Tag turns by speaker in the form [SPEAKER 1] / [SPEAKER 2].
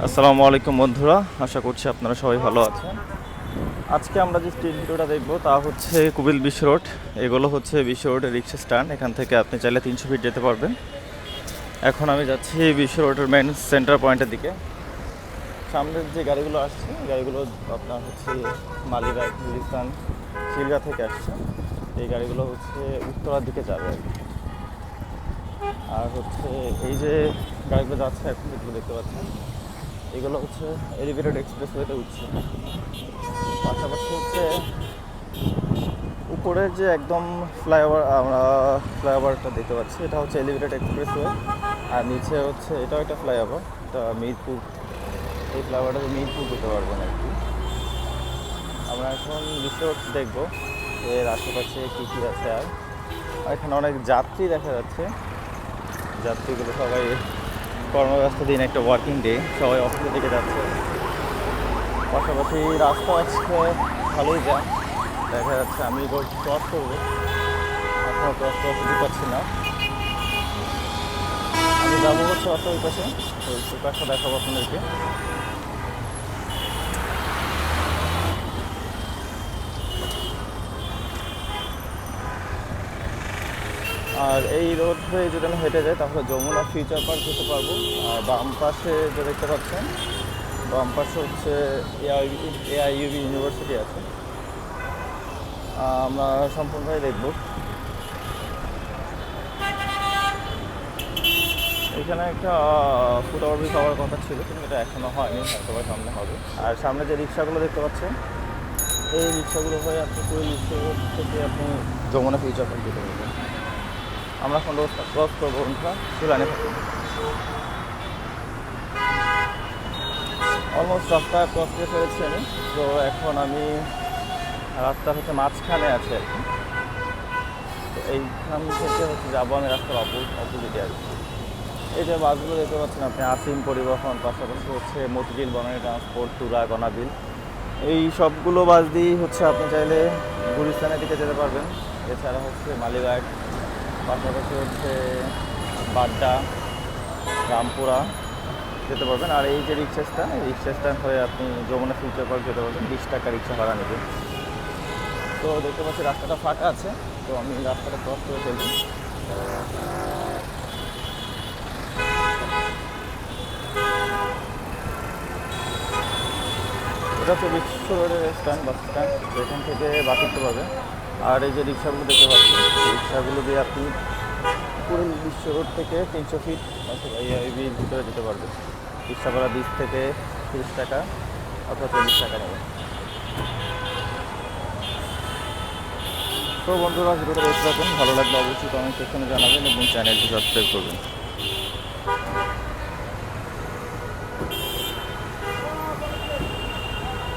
[SPEAKER 1] আসসালামু আলাইকুম বন্ধুরা, আশা করছি আপনারা সবাই ভালো আছেন। আজকে আমরা যে স্ট্রিট ভিডিওটা দেখব তা হচ্ছে কুবিল বিশ্ব রোড। এগুলো হচ্ছে বিশ্ব রোডের রিক্সা স্ট্যান্ড। এখান থেকে আপনি চাইলে 300 ফিট যেতে পারবেন। এখন আমি যাচ্ছি বিশ্ব রোডের মেন সেন্টার পয়েন্টের দিকে। সামনের যে গাড়িগুলো আসছে, গাড়িগুলো আপনার হচ্ছে মালিবাগ, গুলিস্তান, শিলগা থেকে আসছে। এই গাড়িগুলো হচ্ছে উত্তরার দিকে যাবে আর কি। আর হচ্ছে এই যে গাড়িগুলো যাচ্ছে এখন যেগুলো দেখতে পাচ্ছেন, এগুলো হচ্ছে এলিভেটেড এক্সপ্রেসওয়েতে উঠছে। পাশাপাশি হচ্ছে উপরে যে একদম ফ্লাইওভারটা দেখতে পাচ্ছি, এটা হচ্ছে এলিভেটেড এক্সপ্রেসওয়ে। আর নিচে হচ্ছে এটাও একটা ফ্লাইওভার, এটা মিরপুর। এই ফ্লাইওভারটাতে মিরপুর যেতে পারবেন আর কি। আমরা এখন বিশ্ব দেখবো এর আশেপাশে কী কী আছে। আর এখানে অনেক যাত্রী দেখা যাচ্ছে। যাত্রীগুলো সবাই কর্মব্যস্ত দিন, একটা ওয়ার্কিং ডে, সবাই অফিসের দিকে যাচ্ছে। পাশাপাশি রাস্তা আজকে ভালোই জ্যাম দেখা যাচ্ছে। আমি রোড ক্রস করবো, এখনও ক্রস করার সুযোগ পাচ্ছি না। আমি যাবো হচ্ছে রাস্তার ওই পাশে, ওই পাশটা দেখাবো আপনাদেরকে। আর এই রোড হয়ে যদি আমি হেঁটে যাই তাহলে যমুনা ফিউচার পার্ক যেতে পারবো। আর বাম পাশে যে দেখতে পাচ্ছেন, বাম পাশে হচ্ছে এআইইউবি ইউনিভার্সিটি আছে। আমরা সম্পূর্ণটাই দেখব। এখানে একটা ফুড ওভারব্রিজ হওয়ার কথা ছিল, কিন্তু এটা এখনও হয়নি, হয়তো সামনে হবে। আর সামনে যে রিক্সাগুলো দেখতে পাচ্ছেন, এই রিক্সাগুলো হয়ে আপনি কুড়িল বিশ্ব রোড থেকে আপনি যমুনা ফিউচার পার্ক যেতে পারবেন। আমরা এখন রোডটা ক্রস করবো, বন্ধুরা লাইনে থাকুন। অলমোস্ট রাস্তা ক্রস করে ফেলেছি আমি। তো এখন আমি রাস্তার হচ্ছে মাঝখানে আছে আর কি। তো এইখান থেকে হচ্ছে যাবো আমি রাস্তার অপোজিটে আর কি। এই যে বাসগুলো দেখতে পাচ্ছেন আপনি, আসিম পরিবহন, পাশাপাশি হচ্ছে মতিঝিল বনানী ট্রান্সপোর্ট, তুরা, গনাবিল, এই সবগুলো বাস দিয়েই হচ্ছে আপনি চাইলে গুলিস্তানের দিকে যেতে পারবেন। এছাড়া হচ্ছে মালিবাগ, পাশাপাশি হচ্ছে বাড্ডা, রামপুরা যেতে পারবেন। আর এই যে রিক্সা স্ট্যান্ড হয়ে আপনি যমুনা ফিউচার পার্ক যেতে পারবেন। 20 টাকা রিক্সা ভাড়া নেবে। তো দেখতে পাচ্ছি রাস্তাটা ফাঁকা আছে, তো আমি রাস্তাটা ক্রস করে ফেলছি। এটা হচ্ছে বিশ্ব রোডের স্ট্যান্ড, বাস স্ট্যান্ড। এখান থেকে বাস উঠতে পারবে। আর এই যে রিক্সাগুলো দেখতে পাচ্ছেন, রিক্সাগুলো দিয়ে আপনি পুরো বিশ্ব রোড থেকে 300 ফিট এআইবির ভিতরে যেতে পারবেন। রিক্সা ভাড়া 20 থেকে 30 টাকা অথবা 40 টাকা নেবে। তো বন্ধুরা, ভিডিওটা দেখতে থাকুন। ভালো লাগলে অবশ্যই কমেন্ট সেকশনে জানাবেন এবং চ্যানেলটি সাবস্ক্রাইব করবেন।